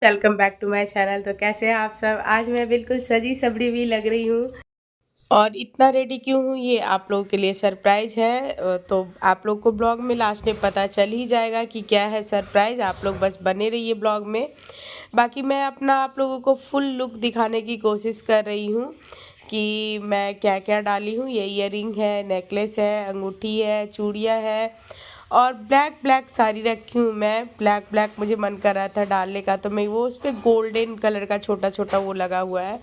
Welcome back to my channel. तो कैसे हैं आप सब। आज मैं बिल्कुल सजी सबड़ी हुई लग रही हूँ और इतना रेडी क्यों हूँ ये आप लोगों के लिए सरप्राइज है। तो आप लोग को ब्लॉग में लास्ट में पता चल ही जाएगा कि क्या है सरप्राइज। आप लोग बस बने रहिए ब्लॉग में। बाकी मैं अपना आप लोगों को फुल लुक दिखाने की कोशिश कर रही हूँ कि मैं क्या क्या डाली हूँ। ये ईयरिंग है, नेकलेस है, अंगूठी है, चूड़ियाँ है और ब्लैक ब्लैक साड़ी रखी हूँ मैं। ब्लैक ब्लैक मुझे मन कर रहा था डालने का, तो मैं वो उस पर गोल्डन कलर का छोटा छोटा वो लगा हुआ है,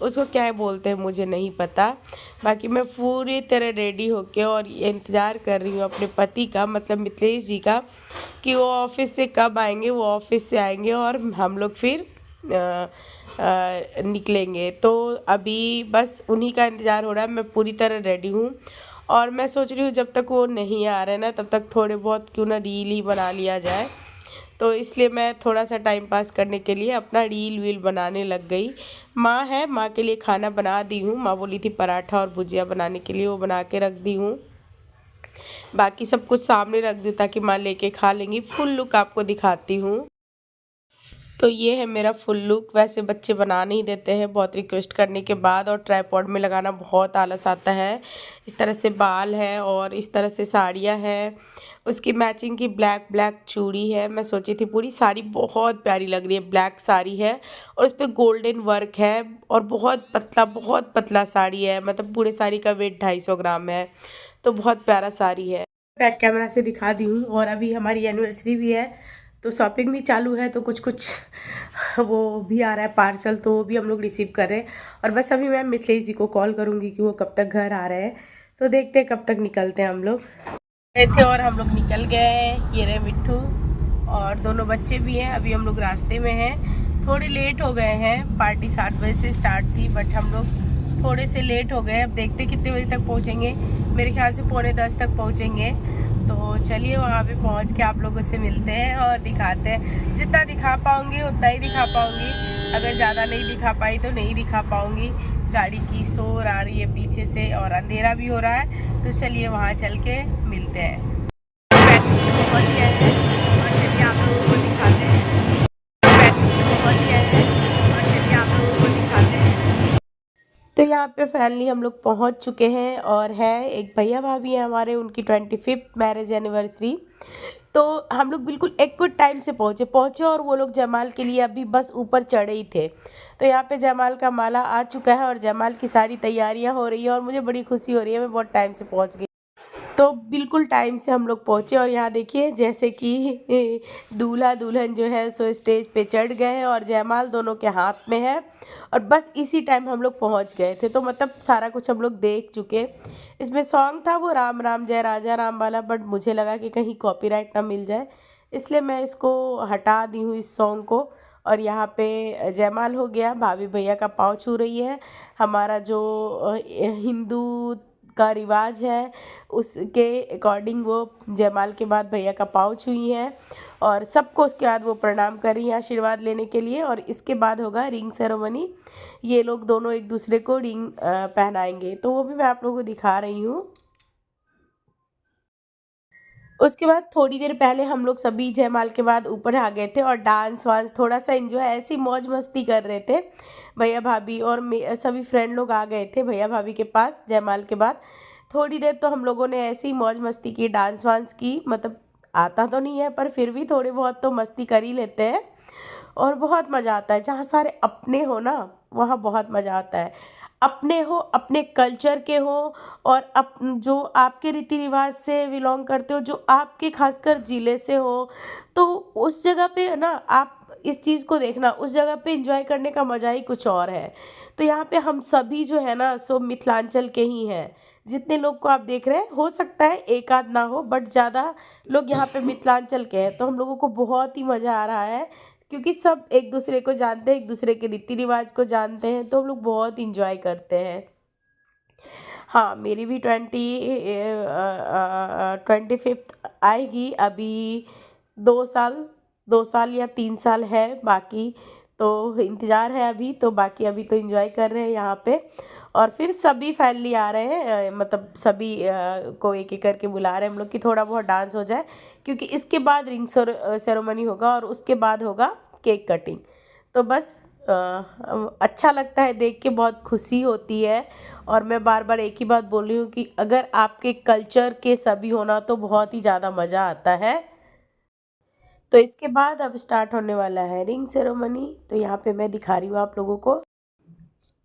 उसको क्या बोलते हैं मुझे नहीं पता। बाकी मैं पूरी तरह रेडी होके और इंतज़ार कर रही हूँ अपने पति का, मतलब मिथिलेश जी का, कि वो ऑफिस से कब आएंगे। वो ऑफिस से आएंगे और हम लोग फिर निकलेंगे। तो अभी बस उन्हीं का इंतज़ार हो रहा है। मैं पूरी तरह रेडी हूँ और मैं सोच रही हूँ जब तक वो नहीं आ रहे ना तब तक थोड़े बहुत क्यों ना रील ही बना लिया जाए। तो इसलिए मैं थोड़ा सा टाइम पास करने के लिए अपना रील वील बनाने लग गई। माँ है, माँ के लिए खाना बना दी हूँ। माँ बोली थी पराठा और भुजिया बनाने के लिए, वो बना के रख दी हूँ। बाकी सब कुछ सामने रख दी ताकि माँ लेके खा लेंगी। फुल लुक आपको दिखाती हूँ। तो ये है मेरा फुल लुक। वैसे बच्चे बना नहीं देते हैं बहुत रिक्वेस्ट करने के बाद, और ट्राइपॉड में लगाना बहुत आलस आता है। इस तरह से बाल है और इस तरह से साड़ियाँ हैं। उसकी मैचिंग की ब्लैक ब्लैक चूड़ी है। मैं सोची थी पूरी साड़ी बहुत प्यारी लग रही है। ब्लैक साड़ी है और उस पर गोल्डन वर्क है और बहुत पतला साड़ी है। मतलब पूरे साड़ी का वेट 250 ग्राम है। तो बहुत प्यारा साड़ी है। बैक कैमरा से दिखा दी हूँ। और अभी हमारी एनिवर्सरी भी है तो शॉपिंग भी चालू है, तो कुछ कुछ वो भी आ रहा है पार्सल, तो वो भी हम लोग रिसीव कर रहे हैं। और बस अभी मैं मिथिलेश जी को कॉल करूँगी कि वो कब तक घर आ रहे हैं। तो देखते हैं कब तक निकलते हैं हम लोग। गए थे और हम लोग निकल गए हैं। ये रहे मिट्टू और दोनों बच्चे भी हैं। अभी हम लोग रास्ते में हैं। थोड़े लेट हो गए हैं। पार्टी 7 बजे से स्टार्ट थी बट हम लोग थोड़े से लेट हो गए। अब देखते कितने बजे तक पहुँचेंगे। मेरे ख्याल से 9:45 तक पहुँचेंगे। तो चलिए वहाँ पे पहुँच के आप लोगों से मिलते हैं और दिखाते हैं। जितना दिखा पाऊँगी उतना ही दिखा पाऊँगी। अगर ज़्यादा नहीं दिखा पाई तो नहीं दिखा पाऊँगी। गाड़ी की शोर आ रही है पीछे से और अंधेरा भी हो रहा है। तो चलिए वहाँ चल के मिलते हैं। पहुँच गए हैं और चलिए आप लोगों को दिखाते हैं। पहुँच गए हैं और चलिए आप लोगों को दिखाते हैं। तो यहाँ पे फाइनली हम लोग पहुँच चुके हैं और है एक भैया भाभी है हमारे, उनकी 25th मैरिज एनिवर्सरी। तो हम लोग बिल्कुल एक गुड टाइम से पहुँचे और वो लोग जयमाल के लिए अभी बस ऊपर चढ़े ही थे। तो यहाँ पे जयमाल का माला आ चुका है और जयमाल की सारी तैयारियाँ हो रही है और मुझे बड़ी खुशी हो रही है। मैं बहुत टाइम से पहुँच गई। तो बिल्कुल टाइम से हम लोग पहुँचे और यहाँ देखिए जैसे कि दूल्हा दुल्हन जो है सो स्टेज पे चढ़ गए हैं और जयमाल दोनों के हाथ में है। और बस इसी टाइम हम लोग पहुँच गए थे। तो मतलब सारा कुछ हम लोग देख चुके। इसमें सॉन्ग था वो राम राम जय राजा राम वाला, बट मुझे लगा कि कहीं कॉपीराइट ना मिल जाए, इसलिए मैं इसको हटा दी हूँ इस सॉन्ग को। और यहाँ पे जयमाल हो गया। भाभी भैया का पाँव छू रही है। हमारा जो हिंदू का रिवाज है उसके अकॉर्डिंग वो जयमाल के बाद भैया का पाँव छुई है और सबको उसके बाद वो प्रणाम कर रही हैं आशीर्वाद लेने के लिए। और इसके बाद होगा रिंग सेरेमनी। ये लोग दोनों एक दूसरे को रिंग पहनाएंगे, तो वो भी मैं आप लोगों को दिखा रही हूँ। उसके बाद थोड़ी देर पहले हम लोग सभी जयमाल के बाद ऊपर आ गए थे और डांस वांस थोड़ा सा एंजॉय ऐसी मौज मस्ती कर रहे थे। भैया भाभी और सभी फ्रेंड लोग आ गए थे भैया भाभी के पास जयमाल के बाद। थोड़ी देर तो हम लोगों ने ऐसी मौज मस्ती की, डांस वांस की। मतलब आता तो नहीं है पर फिर भी थोड़े बहुत तो मस्ती कर ही लेते हैं और बहुत मज़ा आता है। जहाँ सारे अपने हो ना वहाँ बहुत मज़ा आता है। अपने हो, अपने कल्चर के हो और जो आपके रीति रिवाज से बिलोंग करते हो, जो आपके खासकर ज़िले से हो, तो उस जगह पे ना आप इस चीज़ को देखना, उस जगह पे एंजॉय करने का मज़ा ही कुछ और है। तो यहाँ पे हम सभी जो है ना सो मिथिलांचल के ही हैं। जितने लोग को आप देख रहे हैं हो सकता है एक आध ना हो बट ज़्यादा लोग यहाँ पे मिथिलांचल के हैं। तो हम लोगों को बहुत ही मज़ा आ रहा है क्योंकि सब एक दूसरे को जानते हैं, एक दूसरे के रीति रिवाज को जानते हैं, तो हम लोग बहुत इंजॉय करते हैं। हाँ, मेरी भी 25th आएगी अभी। 2 साल, 2 साल या 3 साल है बाकी। तो इंतज़ार है अभी, तो बाकी अभी तो इंजॉय कर रहे हैं यहाँ पे। और फिर सभी फैमिली आ रहे हैं, मतलब सभी को एक एक करके बुला रहे हैं हम लोग कि थोड़ा बहुत डांस हो जाए, क्योंकि इसके बाद रिंग सेरेमनी होगा और उसके बाद होगा केक कटिंग। तो बस अच्छा लगता है देख के, बहुत खुशी होती है। और मैं बार बार एक ही बात बोल रही हूँ कि अगर आपके कल्चर के सभी होना तो बहुत ही ज़्यादा मज़ा आता है। तो इसके बाद अब स्टार्ट होने वाला है रिंग सेरेमनी। तो यहाँ पे मैं दिखा रही हूँ आप लोगों को।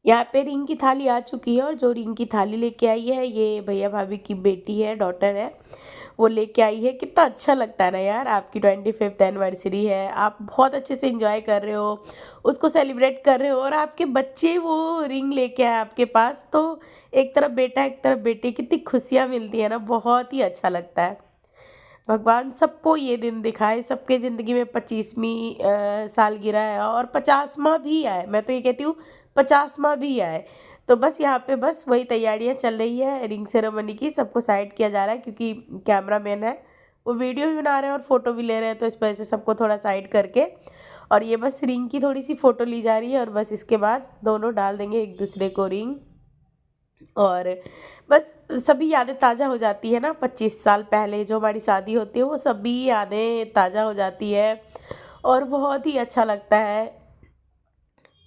यहाँ पे रिंग की थाली आ चुकी है, और जो रिंग की थाली लेके आई है ये भैया भाभी की बेटी है, डॉटर है, वो लेके आई है। कितना अच्छा लगता है ना यार, आपकी 25th एनिवर्सरी है, आप बहुत अच्छे से एंजॉय कर रहे हो, उसको सेलिब्रेट कर रहे हो, और आपके बच्चे वो रिंग लेके आए आपके पास। तो एक तरफ बेटा एक तरफ बेटी, कितनी खुशियाँ मिलती है ना, बहुत ही अच्छा लगता है। भगवान सबको ये दिन दिखाए, सबके ज़िंदगी में 25वीं सालगिरह है, और 50वां भी आए। मैं तो ये कहती हूँ 50वां भी आए। तो बस यहाँ पे बस वही तैयारियाँ चल रही है रिंग सेरेमनी की। सबको साइड किया जा रहा है क्योंकि कैमरामैन है, वो वीडियो भी बना रहे हैं और फ़ोटो भी ले रहे हैं, तो इस वजह से सबको थोड़ा साइड करके, और ये बस रिंग की थोड़ी सी फ़ोटो ली जा रही है, और बस इसके बाद दोनों डाल देंगे एक दूसरे को रिंग। और बस सभी यादें ताज़ा हो जाती है ना, 25 साल पहले जो हमारी शादी होती है वो सभी यादें ताज़ा हो जाती है, और बहुत ही अच्छा लगता है।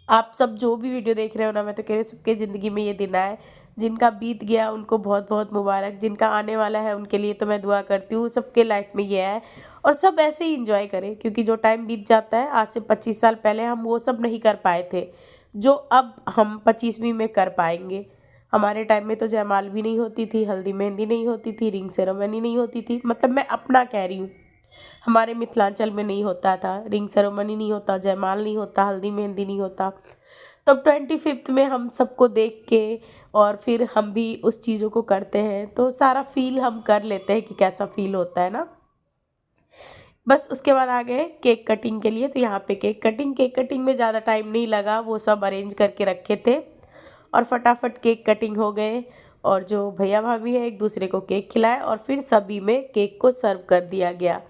आप सब जो भी वीडियो देख रहे हो ना, मैं तो कह रही हूँ सबके ज़िंदगी में ये दिन आए। जिनका बीत गया उनको बहुत बहुत मुबारक, जिनका आने वाला है उनके लिए तो मैं दुआ करती हूँ सबके लाइफ में ये है। और सब ऐसे ही इंजॉय करें, क्योंकि जो टाइम बीत जाता है आज से 25 साल पहले हम वो सब नहीं कर पाए थे, जो अब हम 25वीं में कर पाएंगे। हमारे टाइम में तो जयमाल भी नहीं होती थी, हल्दी मेहंदी नहीं होती थी, रिंग सेरेमनी नहीं होती थी, मतलब मैं अपना कह रही हूँ। हमारे मिथिलांचल में नहीं होता था, रिंग सेरेमनी नहीं होता, जयमाल नहीं होता, हल्दी मेहंदी नहीं होता। तब 25th में हम सबको देख के और फिर हम भी उस चीज़ों को करते हैं, तो सारा फील हम कर लेते हैं कि कैसा फील होता है ना। बस उसके बाद आ गए केक कटिंग के लिए। तो यहाँ पे केक कटिंग में ज़्यादा टाइम नहीं लगा, वो सब अरेंज करके रखे थे, और फटाफट केक कटिंग हो गए। और जो भैया भाभी है एक दूसरे को केक खिलाए, और फिर सभी में केक को सर्व कर दिया गया।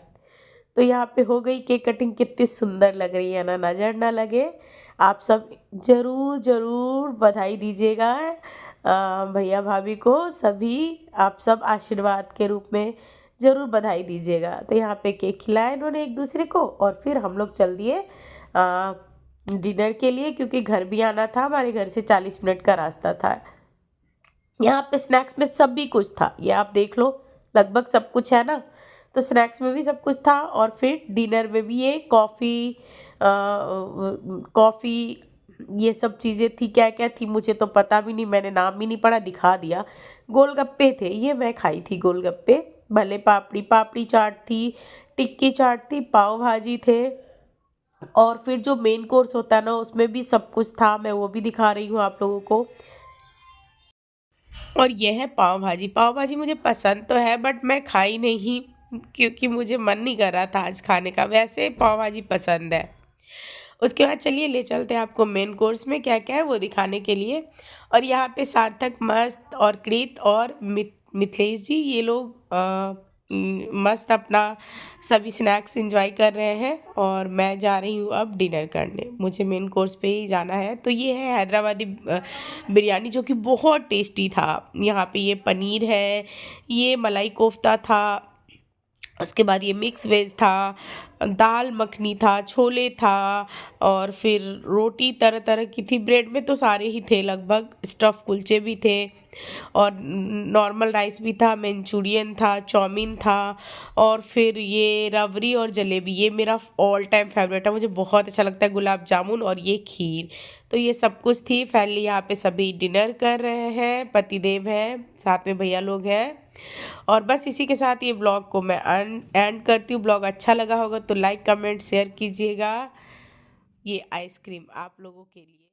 तो यहाँ पे हो गई केक कटिंग। कितनी सुंदर लग रही है ना, नज़र ना लगे। आप सब ज़रूर ज़रूर बधाई दीजिएगा भैया भाभी को। सभी आप सब आशीर्वाद के रूप में ज़रूर बधाई दीजिएगा। तो यहाँ पे केक खिलाया इन्होंने एक दूसरे को, और फिर हम लोग चल दिए डिनर के लिए, क्योंकि घर भी आना था, हमारे घर से 40 मिनट का रास्ता था। यहाँ पे स्नैक्स में सब भी कुछ था, ये आप देख लो, लगभग सब कुछ है ना। तो स्नैक्स में भी सब कुछ था, और फिर डिनर में भी ये कॉफ़ी कॉफ़ी ये सब चीज़ें थी। क्या क्या थी मुझे तो पता भी नहीं, मैंने नाम भी नहीं पढ़ा, दिखा दिया। गोलगप्पे थे, ये मैं खाई थी गोलगप्पे। भले पापड़ी पापड़ी चाट थी, टिक्की चाट थी, पाव भाजी थे, और फिर जो मेन कोर्स होता है ना उसमें भी सब कुछ था, मैं वो भी दिखा रही हूँ आप लोगों को। और यह है पाव भाजी। पाव भाजी मुझे पसंद तो है, बट मैं खाई नहीं, क्योंकि मुझे मन नहीं कर रहा था आज खाने का। वैसे पाव भाजी पसंद है। उसके बाद चलिए ले चलते हैं आपको मेन कोर्स में क्या क्या है वो दिखाने के लिए। और यहाँ पे सार्थक, मस्त और कृत और मिथिलेश जी, ये लोग मस्त अपना सभी स्नैक्स एंजॉय कर रहे हैं, और मैं जा रही हूँ अब डिनर करने। मुझे मेन कोर्स पे ही जाना है। तो ये है हैदराबादी बिरयानी, जो कि बहुत टेस्टी था। यहाँ पे ये पनीर है, ये मलाई कोफ्ता था, उसके बाद ये मिक्स वेज था, दाल मखनी था, छोले था, और फिर रोटी तरह तरह की थी। ब्रेड में तो सारे ही थे लगभग, स्टफ़ कुलचे भी थे, और नॉर्मल राइस भी था, मंचूरियन था, चाउमीन था, और फिर ये रबड़ी और जलेबी, ये मेरा ऑल टाइम फेवरेट है, मुझे बहुत अच्छा लगता है, गुलाब जामुन, और ये खीर। तो ये सब कुछ थी। फैमिली यहाँ पे सभी डिनर कर रहे हैं, पतिदेव हैं, साथ में भैया लोग हैं। और बस इसी के साथ ये ब्लॉग को मैं एंड करती हूँ। ब्लॉग अच्छा लगा होगा तो लाइक कमेंट शेयर कीजिएगा। ये आइसक्रीम आप लोगों के लिए।